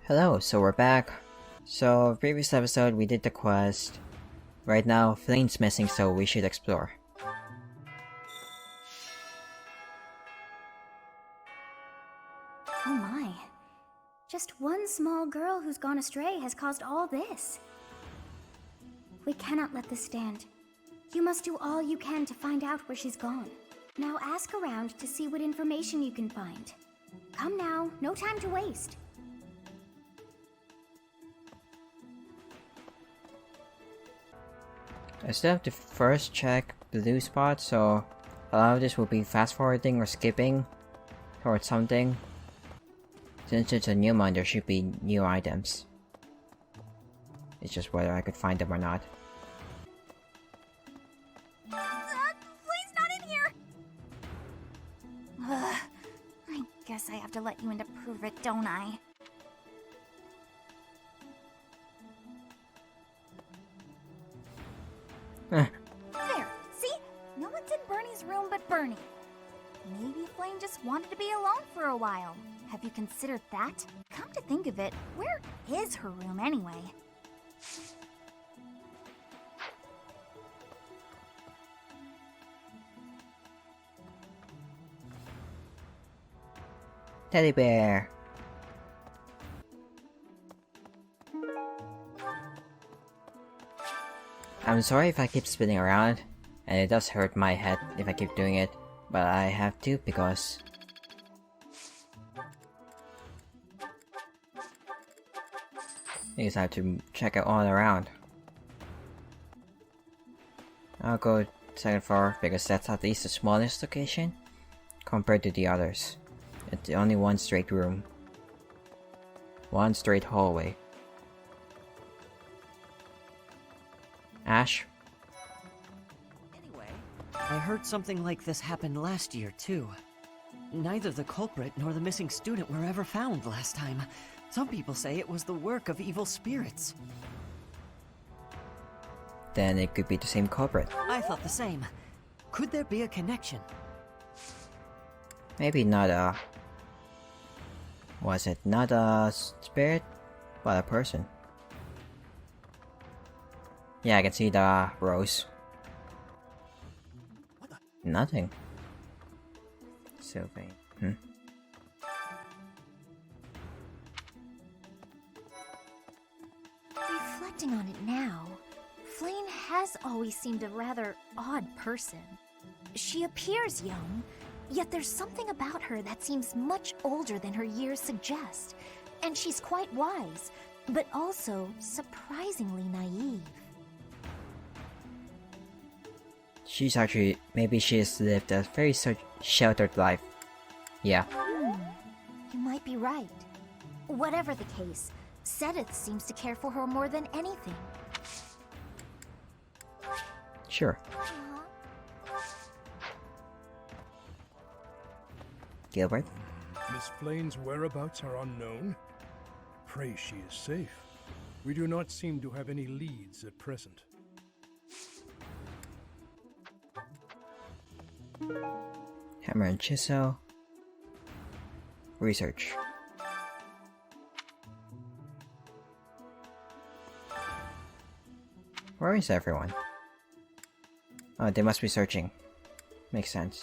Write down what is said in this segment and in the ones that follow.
Hello, so we're back. So, previous episode we did the quest. Right now, Flayn's missing, so we should explore. Oh my. Just one small girl who's gone astray has caused all this. We cannot let this stand. You must do all you can to find out where she's gone. Now ask around to see what information you can find. Come now, no time to waste. I still have to first check blue spot, so a lot of this will be fast forwarding or skipping towards something. Since it's a new one, there should be new items. It's just whether I could find them or not. Flayn's not in here! I guess I have to let you in to prove it, don't I? There, see? No one's in Bernie's room but Bernie. Maybe Flayn just wanted to be alone for a while. Have you considered that? Come to think of it, where is her room anyway? Teddy bear! I'm sorry if I keep spinning around, and it does hurt my head if I keep doing it, but I have to because... I just have to check it all around. I'll go second floor because that's at least the smallest location compared to the others. It's only one straight room. One straight hallway. Ash? Anyway, I heard something like this happened last year, too. Neither the culprit nor the missing student were ever found last time. Some people say it was the work of evil spirits. Then it could be the same culprit. I thought the same. Could there be a connection? Maybe not a... Was it not a spirit, but a person? Yeah, I can see the rose. What the? Nothing. Sylvain. Reflecting on it now, Flayn has always seemed a rather odd person. She appears young, yet there's something about her that seems much older than her years suggest. And she's quite wise, but also surprisingly naive. She's actually... Maybe she has lived a very sheltered life. Yeah. You might be right. Whatever the case, Sedith seems to care for her more than anything. Sure. Gilbert? Miss Flayn's whereabouts are unknown. Pray she is safe. We do not seem to have any leads at present. Hammer and chisel. Research. Where is everyone? Oh, they must be searching. Makes sense.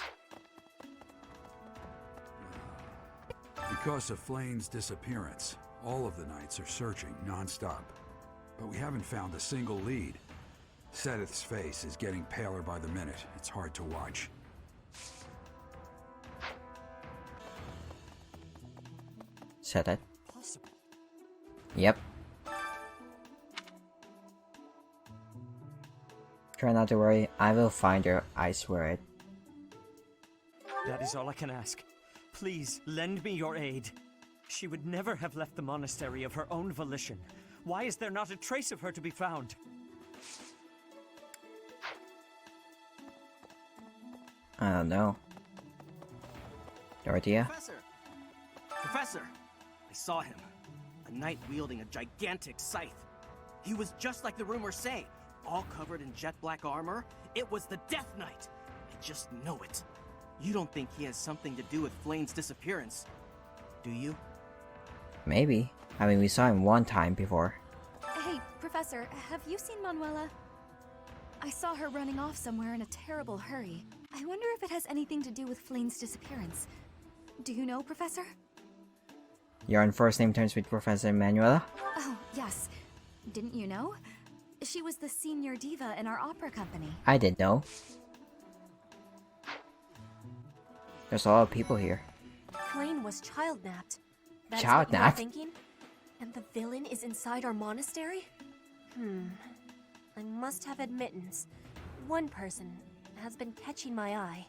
Because of Flayn's disappearance, all of the knights are searching non-stop. But we haven't found a single lead. Sedith's face is getting paler by the minute. It's hard to watch. Said it. Possible. Yep. Try not to worry, I will find her, I swear it. That is all I can ask. Please, lend me your aid. She would never have left the monastery of her own volition. Why is there not a trace of her to be found? I don't know. Dorothea? Professor! Professor! I saw him. A knight wielding a gigantic scythe. He was just like the rumors say, all covered in jet black armor. It was the Death Knight. I just know it. You don't think he has something to do with Flayn's disappearance, do you? Maybe. I mean, we saw him one time before. Hey, Professor, have you seen Manuela? I saw her running off somewhere in a terrible hurry. I wonder if it has anything to do with Flayn's disappearance. Do you know, Professor? You're on first name terms with Professor Manuela? Oh, yes. Didn't you know? She was the senior diva in our opera company. I didn't know. There's a lot of people here. Flayn was child-napped. That's Child what you're napped? thinking? And the villain is inside our monastery? I must have admittance. One person has been catching my eye.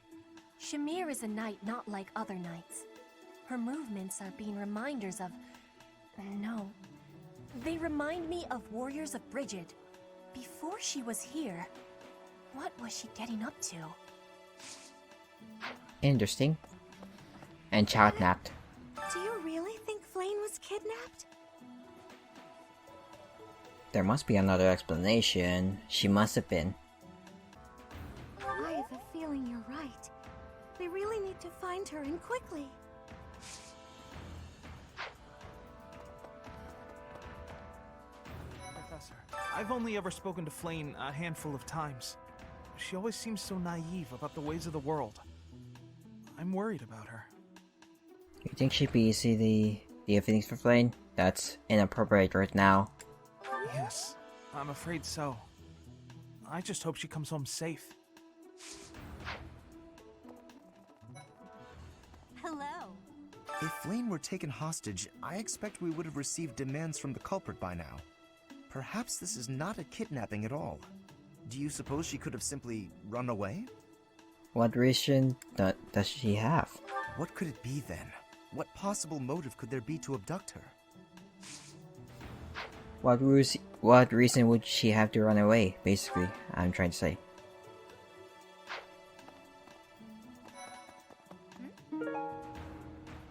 Shamir is a knight not like other knights. Her movements are being reminders of... No. They remind me of Warriors of Brigid. Before she was here, what was she getting up to? Interesting. And child napped. Do you really think Flayn was kidnapped? There must be another explanation. She must have been. I have a feeling you're right. We really need to find her, and quickly. Professor, I've only ever spoken to Flayn a handful of times. She always seems so naive about the ways of the world. I'm worried about her. You think she'd be easy the feelings for Flayn? That's inappropriate right now. Yes, I'm afraid so. I just hope she comes home safe. Hello. If Flayn were taken hostage, I expect we would have received demands from the culprit by now. Perhaps this is not a kidnapping at all. Do you suppose she could have simply run away? What reason does she have? What could it be then? What possible motive could there be to abduct her? What reason would she have to run away, basically, I'm trying to say.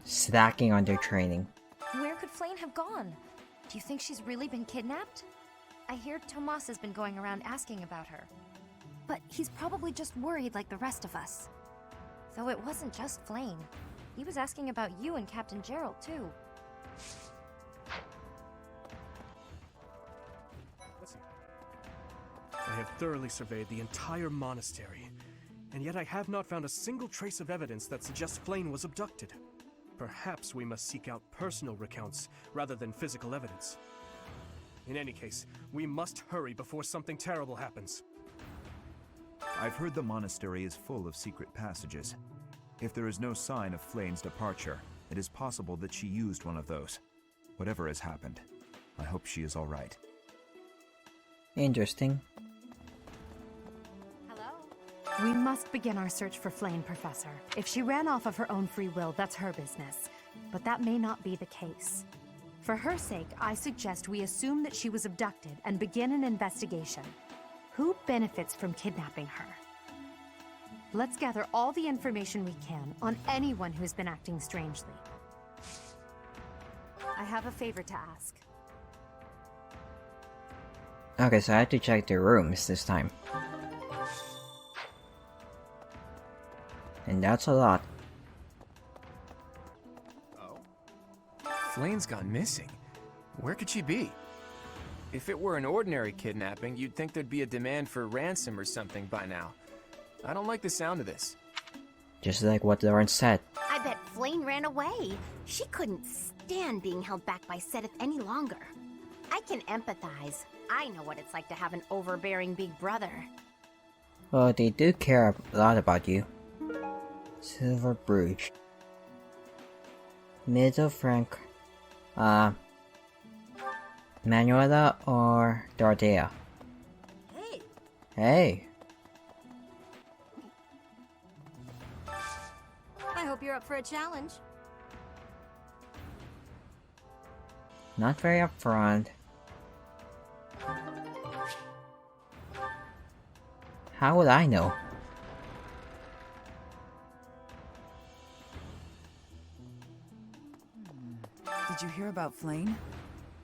Slacking on their training. Where could Flayn have gone? Do you think she's really been kidnapped? I hear Tomas has been going around asking about her. But he's probably just worried like the rest of us. Though it wasn't just Flayn. He was asking about you and Captain Gerald, too. I have thoroughly surveyed the entire monastery, and yet I have not found a single trace of evidence that suggests Flayn was abducted. Perhaps we must seek out personal recounts rather than physical evidence. In any case, we must hurry before something terrible happens. I've heard the monastery is full of secret passages. If there is no sign of Flayn's departure, it is possible that she used one of those. Whatever has happened, I hope she is all right. Interesting. We must begin our search for Flayn, Professor. If she ran off of her own free will, that's her business. But that may not be the case. For her sake, I suggest we assume that she was abducted and begin an investigation. Who benefits from kidnapping her? Let's gather all the information we can on anyone who's been acting strangely. I have a favor to ask. Okay, so I had to check the rooms this time. And that's a lot. Flayn's gone missing. Where could she be? If it were an ordinary kidnapping, you'd think there'd be a demand for ransom or something by now. I don't like the sound of this. Just like what Lauren said. I bet Flayn ran away. She couldn't stand being held back by Seth any longer. I can empathize. I know what it's like to have an overbearing big brother. Well, they do care a lot about you. Silver Brooch. Middle Frank. Manuela or Dorothea? Hey. Hey. I hope you're up for a challenge. Not very upfront. How would I know? Did you hear about Flayn?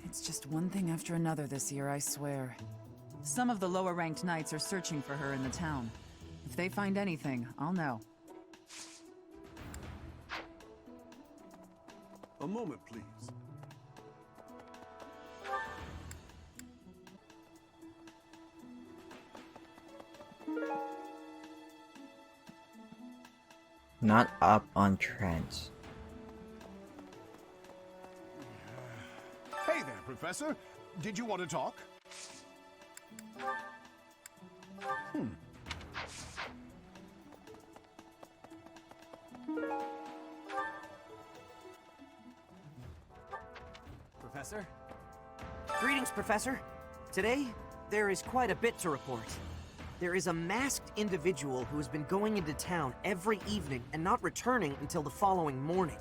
It's just one thing after another this year, I swear. Some of the lower-ranked knights are searching for her in the town. If they find anything, I'll know. A moment, please. Not up on trends. Hey there, Professor. Did you want to talk? Professor? Greetings, Professor. Today, there is quite a bit to report. There is a masked individual who has been going into town every evening and not returning until the following morning.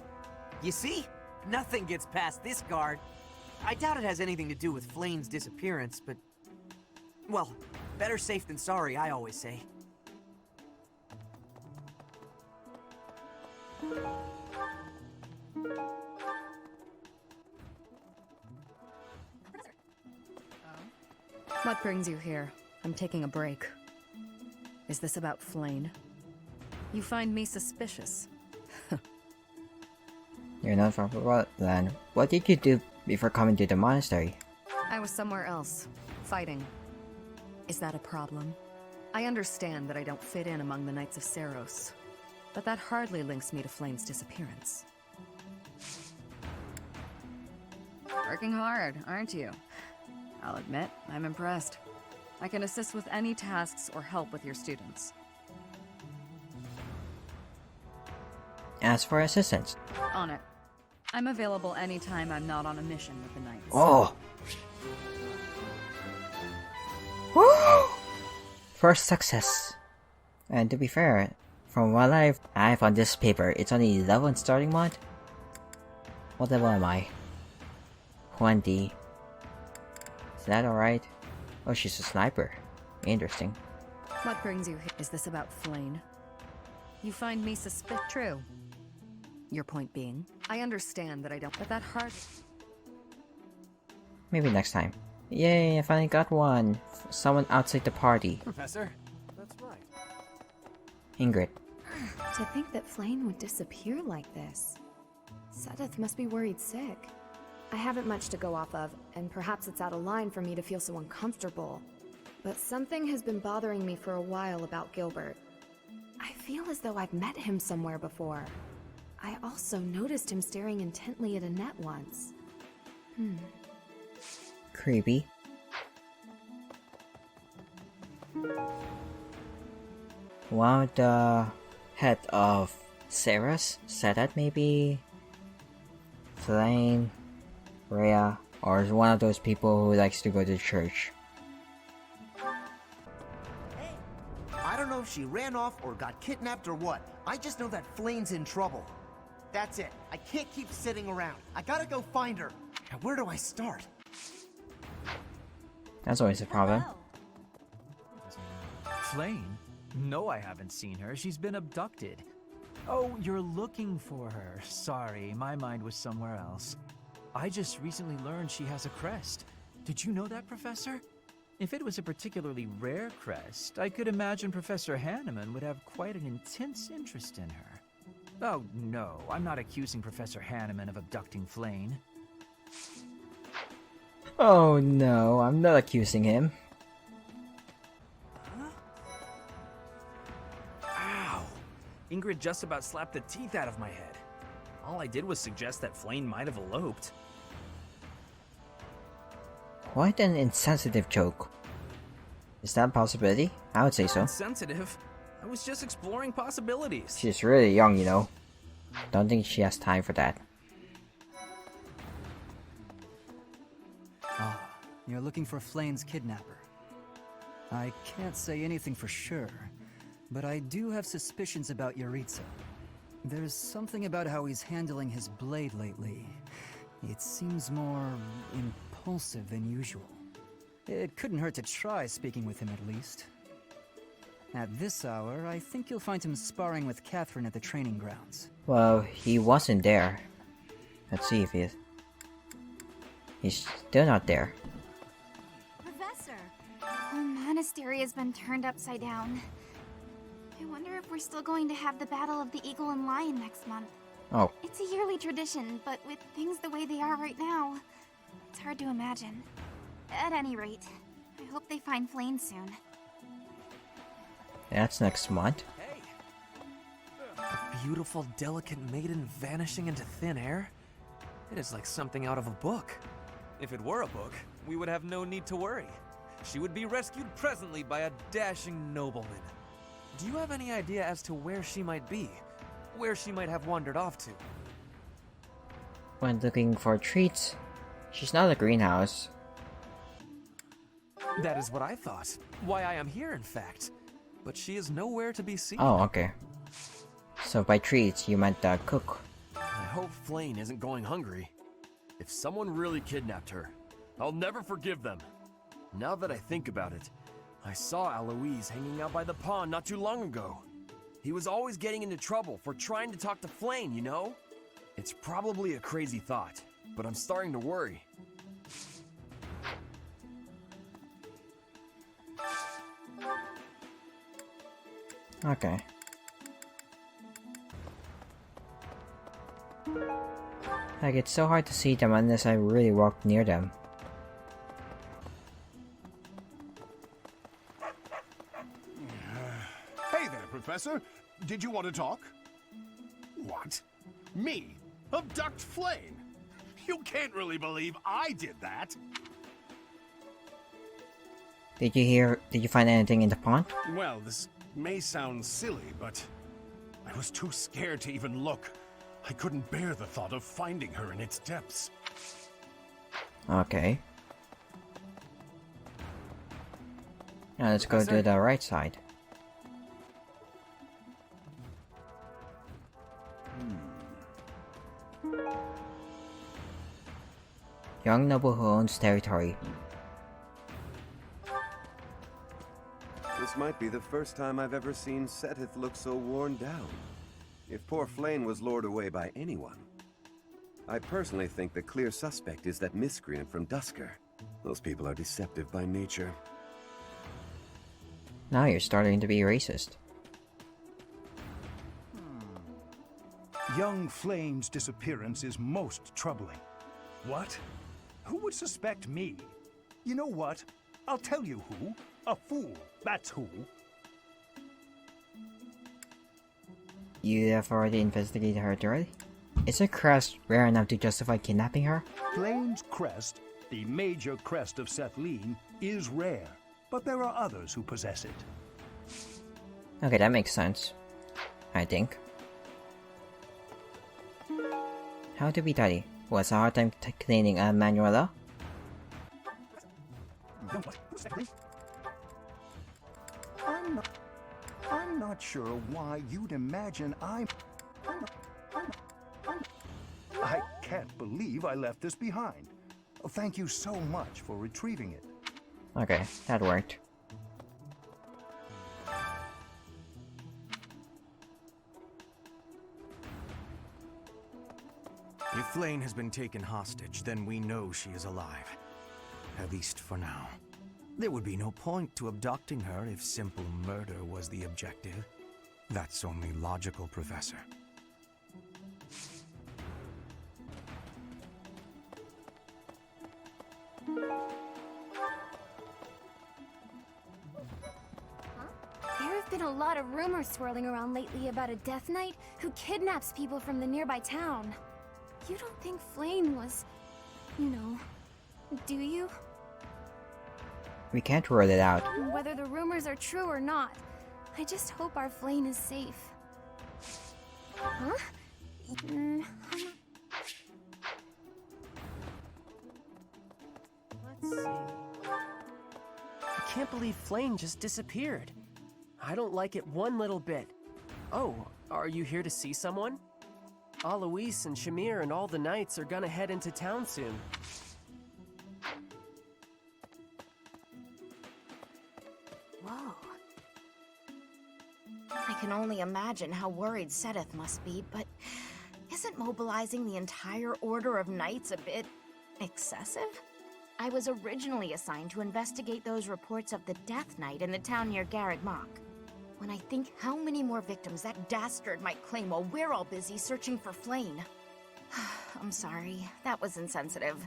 You see? Nothing gets past this guard. I doubt it has anything to do with Flayn's disappearance, but... well, better safe than sorry, I always say. What brings you here? I'm taking a break. Is this about Flayn? You find me suspicious. You're not from Rutland. What did you do before coming to the monastery? I was somewhere else, fighting. Is that a problem? I understand that I don't fit in among the Knights of Seiros, but that hardly links me to Flayn's disappearance. Working hard, aren't you? I'll admit, I'm impressed. I can assist with any tasks or help with your students. Ask for assistance. On it. I'm available anytime I'm not on a mission with the Knights. Oh! Woo! First success. And to be fair, from what I have on this paper, it's only 11 starting mod. What level am I? 20. Is that alright? Oh, she's a sniper. Interesting. What brings you here? Is this about Flayn? You find me true. Your point being, I understand that I don't, but that hard. Maybe next time. Yay, I finally got one. Someone outside the party. Professor? That's right. Ingrid. To think that Flayn would disappear like this. Sedith must be worried sick. I haven't much to go off of, and perhaps it's out of line for me to feel so uncomfortable. But something has been bothering me for a while about Gilbert. I feel as though I've met him somewhere before. I also noticed him staring intently at Annette once. Creepy. One of the head of Seiros said that maybe Flayn, Rhea, or one of those people who likes to go to church. I don't know if she ran off or got kidnapped or what. I just know that Flayn's in trouble. That's it. I can't keep sitting around. I gotta go find her. Now where do I start? That's always a problem. Flayn? No, I haven't seen her. She's been abducted. Oh, you're looking for her. Sorry, my mind was somewhere else. I just recently learned she has a crest. Did you know that, Professor? If it was a particularly rare crest, I could imagine Professor Hanneman would have quite an intense interest in her. Oh, no, I'm not accusing Professor Hanneman of abducting Flayn. Oh no, I'm not accusing him. Ow! Ingrid just about slapped the teeth out of my head. All I did was suggest that Flayn might have eloped. Quite an insensitive joke. Is that a possibility? I would say so. Insensitive? I was just exploring possibilities. She's really young, you know. Don't think she has time for that. Ah, you're looking for Flayn's kidnapper. I can't say anything for sure, but I do have suspicions about Yuritsa. There's something about how he's handling his blade lately. It seems more impulsive than usual. It couldn't hurt to try speaking with him at least. At this hour, I think you'll find him sparring with Catherine at the training grounds. Well, he wasn't there. Let's see if he is. He's still not there. Professor! The whole monastery has been turned upside down. I wonder if we're still going to have the Battle of the Eagle and Lion next month. Oh. It's a yearly tradition, but with things the way they are right now, it's hard to imagine. At any rate, I hope they find Flayn soon. That's next month. A beautiful, delicate maiden vanishing into thin air? It is like something out of a book. If it were a book, we would have no need to worry. She would be rescued presently by a dashing nobleman. Do you have any idea as to where she might be? Where she might have wandered off to? When looking for treats, she's not a greenhouse. That is what I thought. Why I am here, in fact. But she is nowhere to be seen. Oh, okay. So by treats, you meant cook. I hope Flayn isn't going hungry. If someone really kidnapped her, I'll never forgive them. Now that I think about it, I saw Alois hanging out by the pond not too long ago. He was always getting into trouble for trying to talk to Flayn, you know? It's probably a crazy thought, but I'm starting to worry. Okay. Like, it's so hard to see them unless I really walk near them. Hey there, Professor. Did you want to talk? What? Me? Abduct Flayn? You can't really believe I did that. Did you find anything in the pond? Well, this may sound silly, but I was too scared to even look. I couldn't bear the thought of finding her in its depths. Okay. Now let's go to the right side. Young noble who owns territory. This might be the first time I've ever seen Seteth look so worn down. If poor Flayn was lured away by anyone, I personally think the clear suspect is that miscreant from Dusker. Those people are deceptive by nature. Now you're starting to be racist. Young Flayn's disappearance is most troubling. What? Who would suspect me? You know what? I'll tell you who. A fool, that's who. You have already investigated her thoroughly? Is her crest rare enough to justify kidnapping her? Flayn's crest, the major crest of Sethlene, is rare, but there are others who possess it. Okay, that makes sense. I think. How to be tidy? Was a hard time cleaning Manuela? I'm not sure why you'd imagine I can't believe I left this behind. Thank you so much for retrieving it. Okay, that worked. If Flayn has been taken hostage, then we know she is alive. At least for now. There would be no point to abducting her if simple murder was the objective. That's only logical, Professor. There have been a lot of rumors swirling around lately about a Death Knight who kidnaps people from the nearby town. You don't think Flayn was, you know, do you? We can't rule it out. Whether the rumors are true or not, I just hope our Flayn is safe. Huh? Let's see. I can't believe Flayn just disappeared. I don't like it one little bit. Oh, are you here to see someone? Alois and Shamir and all the knights are gonna head into town soon. Whoa. I can only imagine how worried Seteth must be, but isn't mobilizing the entire Order of Knights a bit excessive? I was originally assigned to investigate those reports of the Death Knight in the town near Garreg Mach. When I think how many more victims that dastard might claim while we're all busy searching for Flayn. I'm sorry, that was insensitive.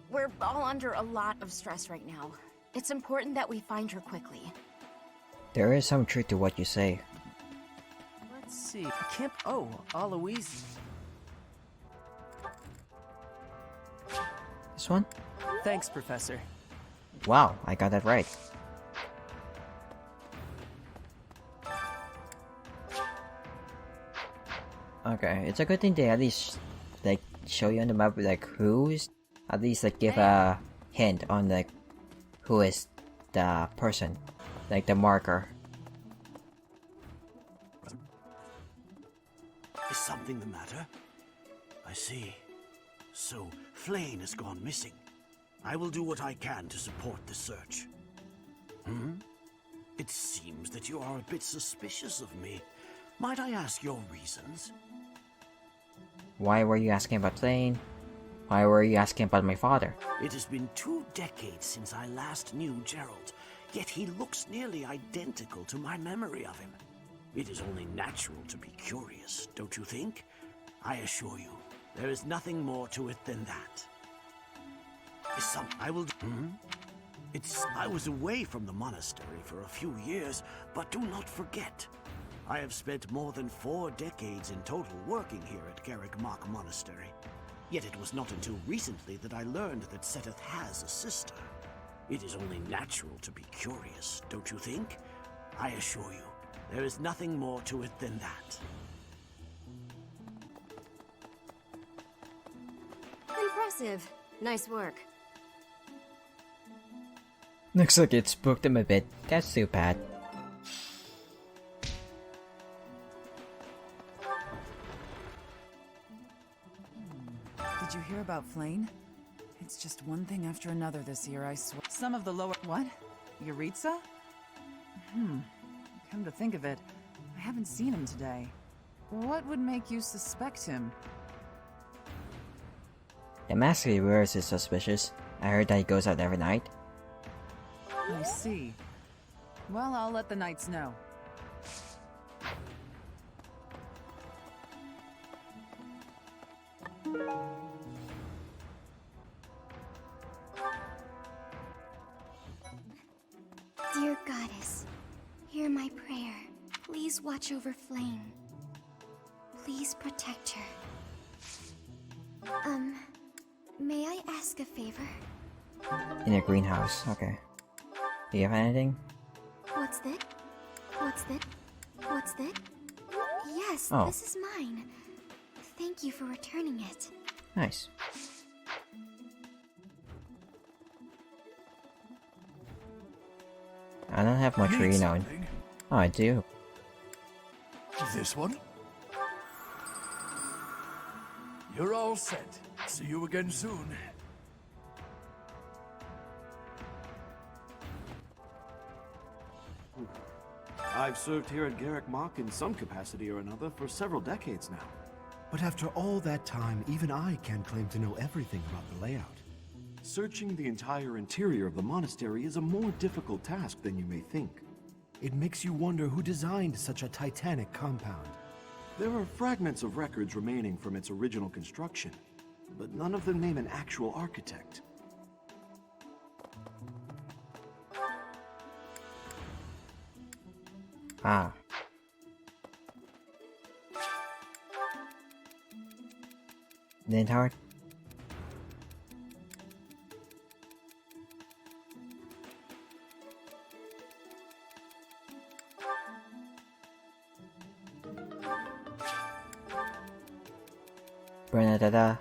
We're all under a lot of stress right now. It's important that we find her quickly. There is some truth to what you say. Let's see. I can't. Oh, Alois. This one? Thanks, Professor. Wow, I got that right. Okay, it's a good thing they at least like show you on the map like who's at least like give a hint on like who is the person, like the marker. Is something the matter? I see. So, Flayn has gone missing. I will do what I can to support the search. It seems that you are a bit suspicious of me. Might I ask your reasons? Why were you asking about Flayn? Why were you asking about my father? It has been 2 decades since I last knew Gerald, yet he looks nearly identical to my memory of him. It is only natural to be curious, don't you think? I assure you, there is nothing more to it than that. I will... I was away from the monastery for a few years, but do not forget, I have spent more than 4 decades in total working here at Garrick Mach Monastery. Yet it was not until recently that I learned that Seteth has a sister. It is only natural to be curious, don't you think? I assure you, there is nothing more to it than that. Impressive. Nice work. Looks like it spooked him a bit. That's too bad. Did you hear about Flayn? It's just one thing after another this year, I swear. Some of the lower... What? Yuritsa? Come to think of it, I haven't seen him today. What would make you suspect him? The mask he wears is suspicious. I heard that he goes out every night. I see. Well, I'll let the knights know. Dear Goddess, hear my prayer. Please watch over Flayn. Please protect her. May I ask a favor? In a greenhouse, okay. Do you have anything? What's that? What's that? What's that? Yes, Oh. this is mine. Thank you for returning it. Nice. I don't have much Need renown. something? Oh, I do. This one? You're all set. See you again soon. I've served here at Garrick Mach in some capacity or another for several decades now. But after all that time, even I can't claim to know everything about the layout. Searching the entire interior of the monastery is a more difficult task than you may think. It makes you wonder who designed such a titanic compound. There are fragments of records remaining from its original construction, but none of them name an actual architect. Ah. Lindhard? Bernadetta?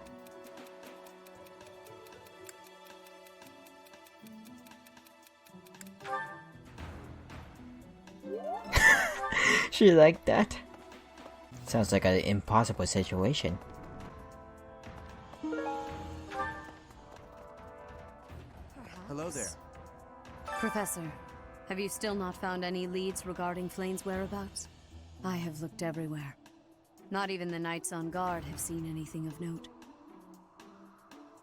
She like that? Sounds like an impossible situation. Hello there. Professor, have you still not found any leads regarding Flayn's whereabouts? I have looked everywhere. Not even the knights on guard have seen anything of note.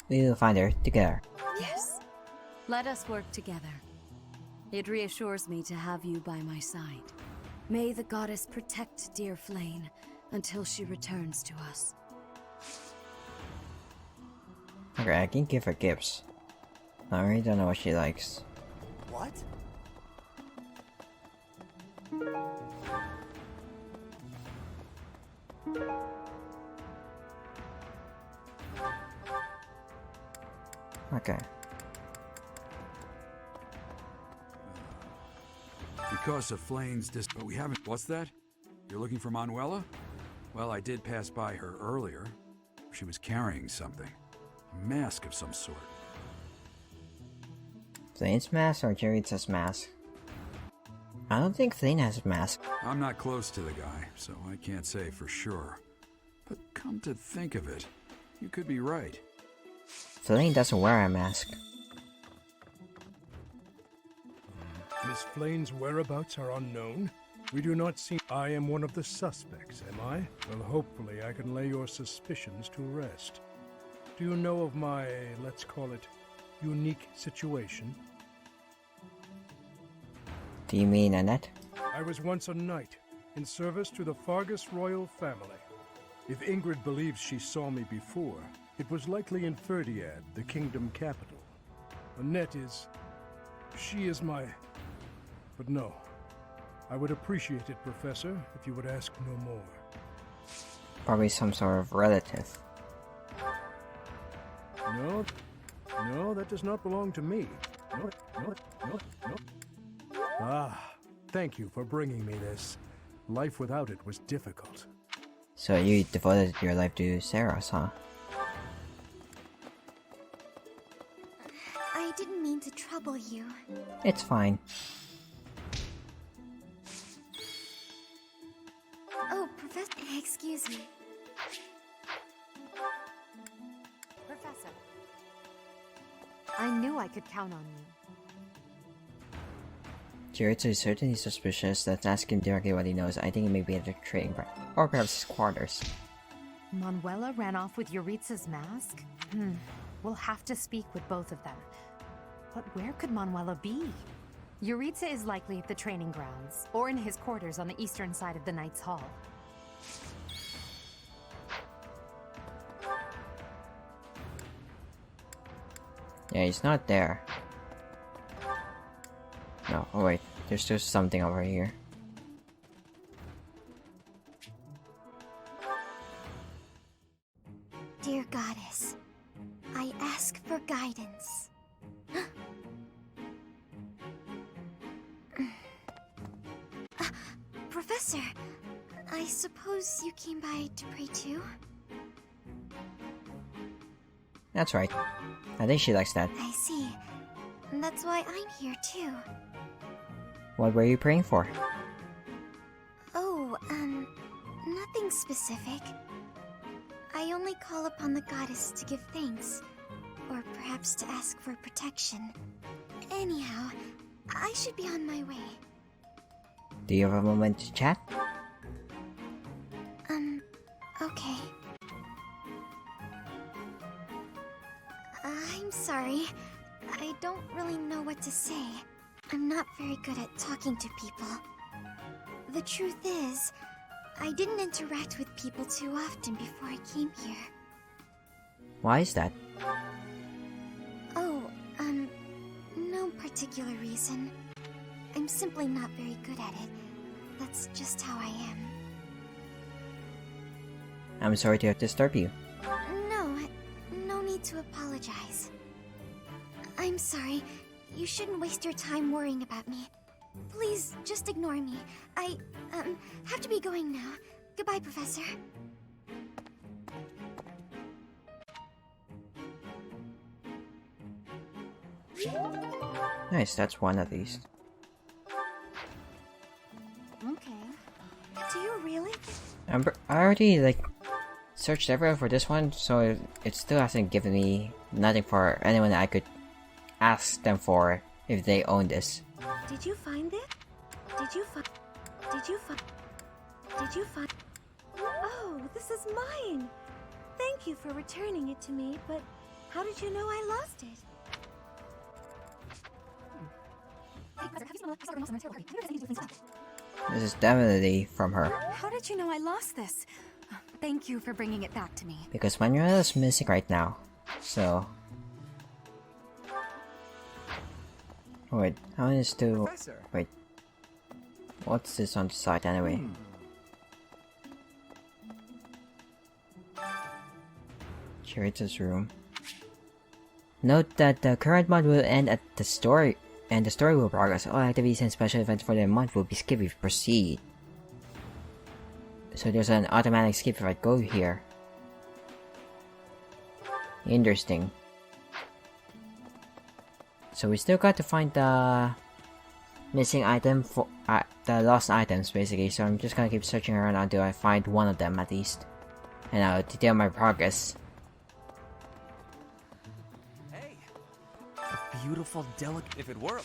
We will find her together. Yes. Let us work together. It reassures me to have you by my side. May the goddess protect dear Flayn until she returns to us. Okay, I can give her gifts. I really don't know what she likes. What? Okay. Because of Flayn's but we haven't. What's that? You're looking for Manuela? Well, I did pass by her earlier. She was carrying something. A mask of some sort. Flayn's mask or Jeritza's mask? I don't think Flayn has a mask. I'm not close to the guy, so I can't say for sure. But come to think of it, you could be right. Flayn doesn't wear a mask. Miss Flayn's whereabouts are unknown? We do not see. I am one of the suspects, am I? Well, hopefully I can lay your suspicions to rest. Do you know of my, let's call it, unique situation? Do you mean Annette? I was once a knight, in service to the Fargus royal family. If Ingrid believes she saw me before, it was likely in Ferdiad, the kingdom capital. Annette is... she is my... But no. I would appreciate it, Professor, if you would ask no more. Probably some sort of relative. No, that does not belong to me. No. Ah, thank you for bringing me this. Life without it was difficult. So you devoted your life to Sarah's, huh? I didn't mean to trouble you. It's fine. Oh, Professor, excuse me. Professor, I knew I could count on you. Jeritza is certainly suspicious. Let's ask him directly what he knows. I think it may be at the trading ground. Or perhaps his quarters. Manuela ran off with Yuritsa's mask? We'll have to speak with both of them. But where could Manuela be? Yuritsa is likely at the training grounds, or in his quarters on the eastern side of the Knight's Hall. Yeah, he's not there. No, oh wait, there's just something over here. Dear Goddess, I ask for guidance. Professor, I suppose you came by to pray too? That's right. I think she likes that. I see. That's why I'm here too. What were you praying for? Oh, nothing specific. I only call upon the goddess to give thanks, or perhaps to ask for protection. Anyhow, I should be on my way. Do you have a moment to chat? Okay. I'm sorry. I don't really know what to say. I'm not very good at talking to people. The truth is, I didn't interact with people too often before I came here. Why is that? Oh, no particular reason. I'm simply not very good at it. That's just how I am. I'm sorry to have disturbed you. No need to apologize. I'm sorry. You shouldn't waste your time worrying about me. Please, just ignore me. I, have to be going now. Goodbye, Professor. Nice, that's one at least. Okay. Do you really? I already, searched everywhere for this one, so it still hasn't given me nothing for anyone that I could ask them for if they own this. Did you find it? Did you find... Oh, this is mine! Thank you for returning it to me, but how did you know I lost it? This is definitely from her. How did you know I lost this? Thank you for bringing it back to me. Because Manuela is missing right now, so... Oh, wait, how is to... Wait. What's this on the side anyway? Yuritsa's room. Note that the current month will end at the story, and the story will progress. All activities and special events for the month will be skipped if you proceed. So there's an automatic skip if I go here. Interesting. So we still got to find the missing item for the lost items basically. So I'm just gonna keep searching around until I find one of them at least, and I'll detail my progress. Hey, a beautiful, delicate. If it were.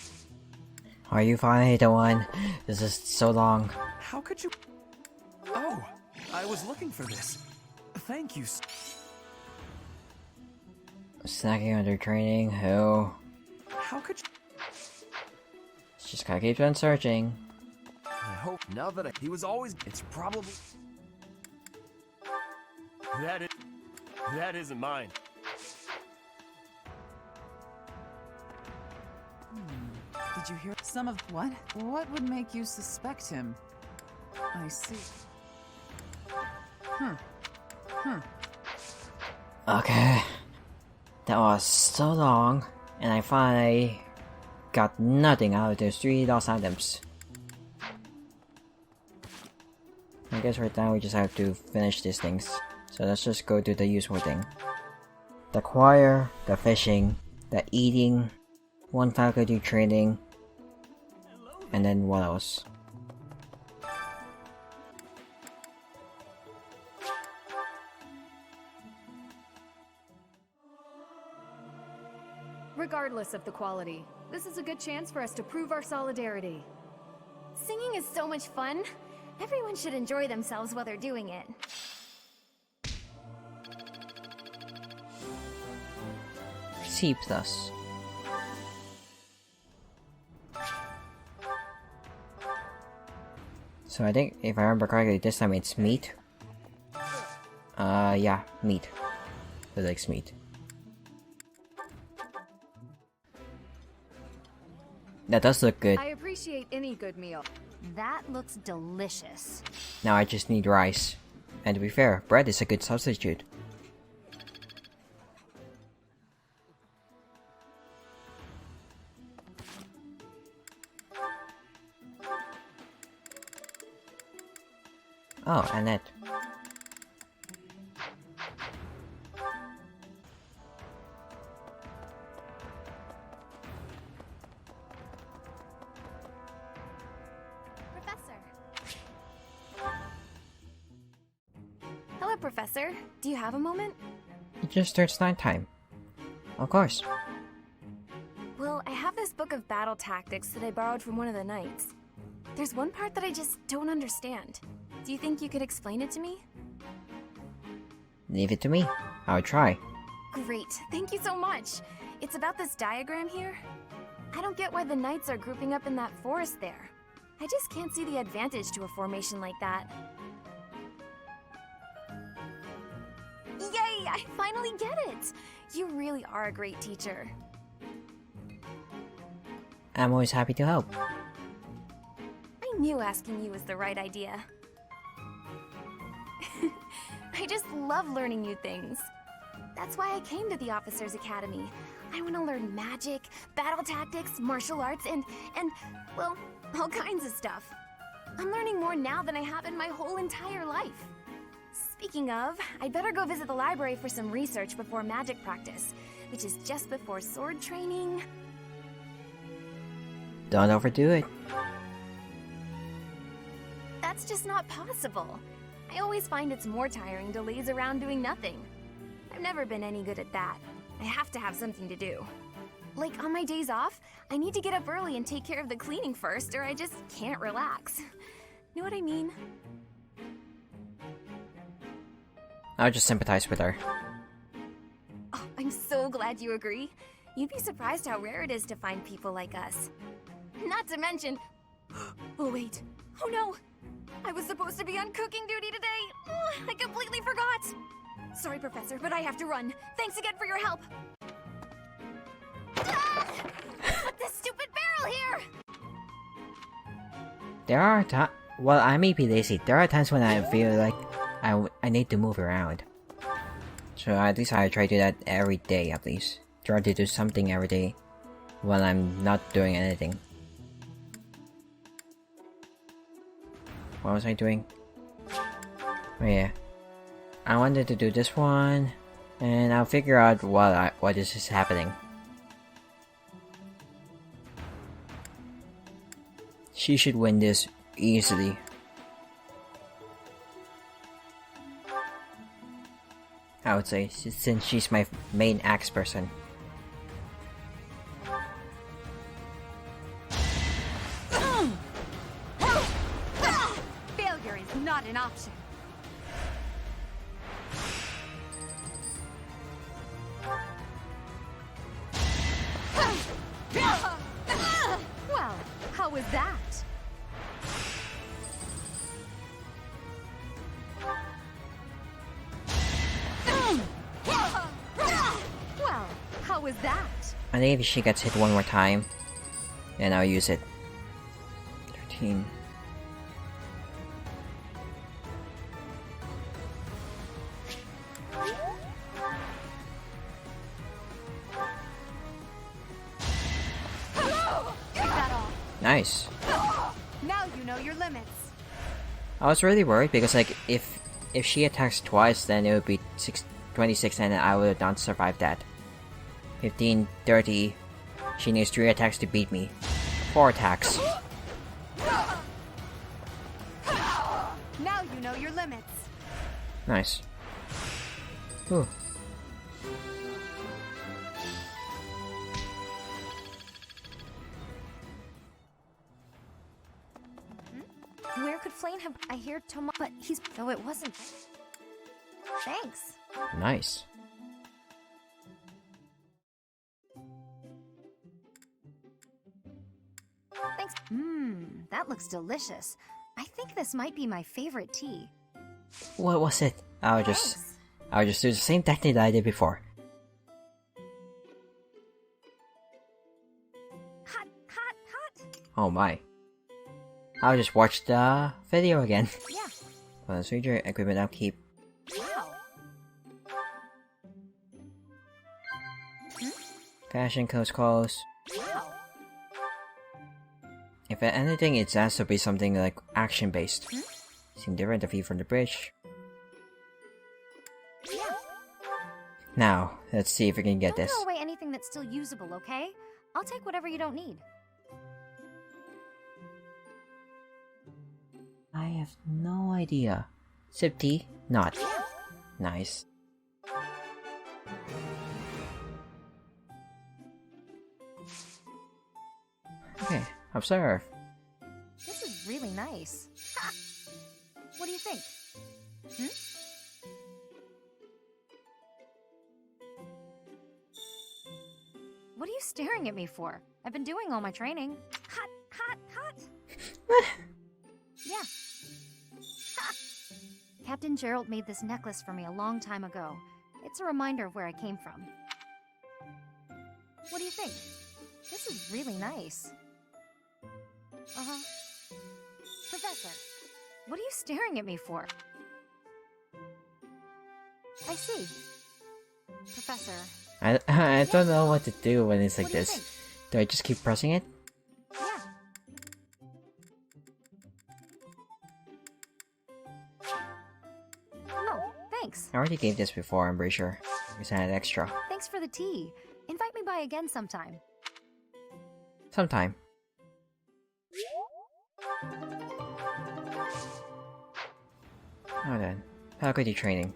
Are you finally the one? This is so long. How could you? Oh, I was looking for this. Thank you. Snacking under training. Who? How could you? Just gotta keep on searching. I hope now that he was always. It's probably. That isn't mine. Did you hear some of what? What would make you suspect him? I see. Okay. That was so long, and I finally got nothing out of those 3 lost items. I guess right now we just have to finish these things. So let's just go do the useful thing. The choir, the fishing, the eating, 1 faculty training, and then what else? Regardless of the quality, this is a good chance for us to prove our solidarity. Singing is so much fun. Everyone should enjoy themselves while they're doing it. C+. So I think if I remember correctly, this time it's meat. Yeah, meat. It likes meat. That does look good. I appreciate any good meal. That looks delicious. Now I just need rice. And to be fair, bread is a good substitute. Oh, Annette. Hello, Professor. Do you have a moment? It just starts nighttime. Of course. Well, I have this book of battle tactics that I borrowed from one of the knights. There's one part that I just don't understand. Do you think you could explain it to me? Leave it to me. I'll try. Great. Thank you so much. It's about this diagram here. I don't get why the knights are grouping up in that forest there. I just can't see the advantage to a formation like that. Yay! I finally get it! You really are a great teacher. I'm always happy to help. I knew asking you was the right idea. I just love learning new things. That's why I came to the Officers Academy. I want to learn magic, battle tactics, martial arts, and, well, all kinds of stuff. I'm learning more now than I have in my whole entire life. Speaking of, I'd better go visit the library for some research before magic practice, which is just before sword training. Don't overdo it. That's just not possible. I always find it's more tiring to laze around doing nothing. I've never been any good at that. I have to have something to do. Like on my days off, I need to get up early and take care of the cleaning first, or I just can't relax. Know what I mean? I'll just sympathize with her. Oh, I'm so glad you agree. You'd be surprised how rare it is to find people like us. Not to mention... Oh wait, oh no! I was supposed to be on cooking duty today! I completely forgot! Sorry, Professor, but I have to run. Thanks again for your help! Ah! Put this stupid barrel here! There are times... Well, I may be lazy. There are times when I feel like I need to move around. So at least I try to do that every day at least. Try to do something every day while I'm not doing anything. What was I doing? Oh yeah. I wanted to do this one, and I'll figure out what is happening. She should win this easily. I would say, since she's my main axe person. Failure is not an option. Well, how was that? Well, how was that? I think if she gets hit one more time, then I'll use it. 13. Nice. Now you know your limits. I was really worried because like if she attacks twice, then it would be 26 and I would not survive that. 15, 30. She needs 3 attacks to beat me. 4 attacks. Now you know your limits. Nice. Ooh. Where could Flayn have? I hear Tomo, but he's. Though it wasn't. Thanks. Nice. Thanks. That looks delicious. I think this might be my favorite tea. What was it? I'll just do the same technique that I did before. Hot, hot, hot. Oh my. I'll just watch the video again. Yeah. Let's read your equipment upkeep. Wow. Fashion close calls. Wow. If anything, it has to be something like action based. Seem different, the view from the bridge. Yeah. Now, let's see if we can get Don't this. throw away anything that's still usable, okay? I'll take whatever you don't need. I have no idea. Sip tea? Not. Nice. Okay, observe. This is really nice. Ha! What do you think? What are you staring at me for? I've been doing all my training. Hot, hot, hot! Yeah. Ha! Captain Gerald made this necklace for me a long time ago. It's a reminder of where I came from. What do you think? This is really nice. Uh-huh. Professor, what are you staring at me for? I see. Professor. I don't know what to do when it's like What do you this. think? Do I just keep pressing it? Yeah. Oh, thanks. I already gave this before, I'm pretty sure. Because I had extra. Thanks for the tea. Invite me by again sometime. Sometime. Now then, faculty training.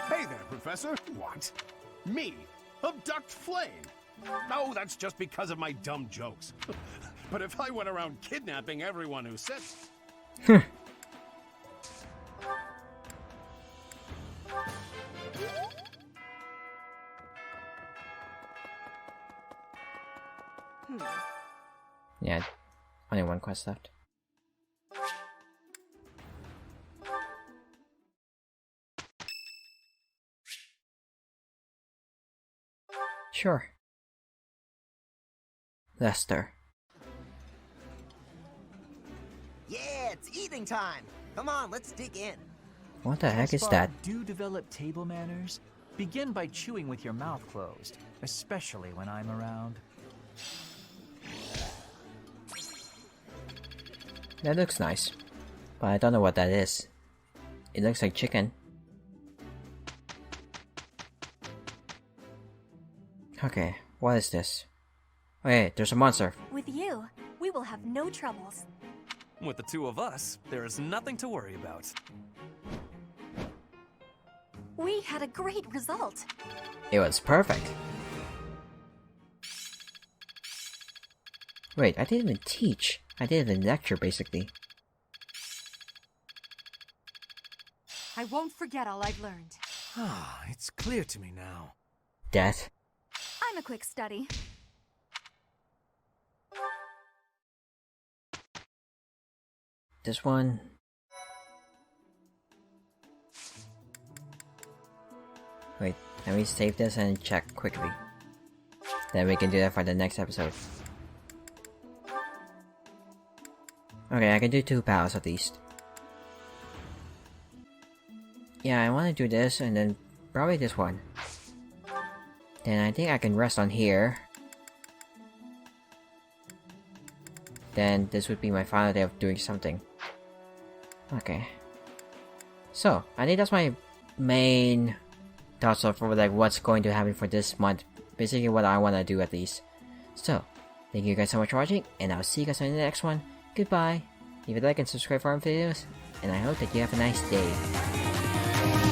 Hey there, Professor. What? Me? Abduct Flayn? No, that's just because of my dumb jokes. But if I went around kidnapping everyone who said... Yeah, only one quest left. Sure. Lester. Yeah, it's eating time. Come on, let's dig in. What the heck is Gaspar, that? Do develop table manners. Begin by chewing with your mouth closed, especially when I'm around. That looks nice, but I don't know what that is. It looks like chicken. Okay, what is this? Wait, there's a monster. With you, we will have no troubles. With the two of us, there is nothing to worry about. We had a great result. It was perfect. Wait, I didn't even teach. I didn't even lecture, basically. I won't forget all I've learned. Ah, it's clear to me now. Death. I'm a quick study. This one. Wait, let me save this and check quickly. Then we can do that for the next episode. Okay, I can do 2 pals at least. Yeah, I want to do this and then probably this one. Then I think I can rest on here. Then this would be my final day of doing something. Okay. So, I think that's my main thoughts of like what's going to happen for this month. Basically what I want to do at least. So, thank you guys so much for watching, and I'll see you guys on the next one. Goodbye. Leave a like and subscribe for more videos, and I hope that you have a nice day.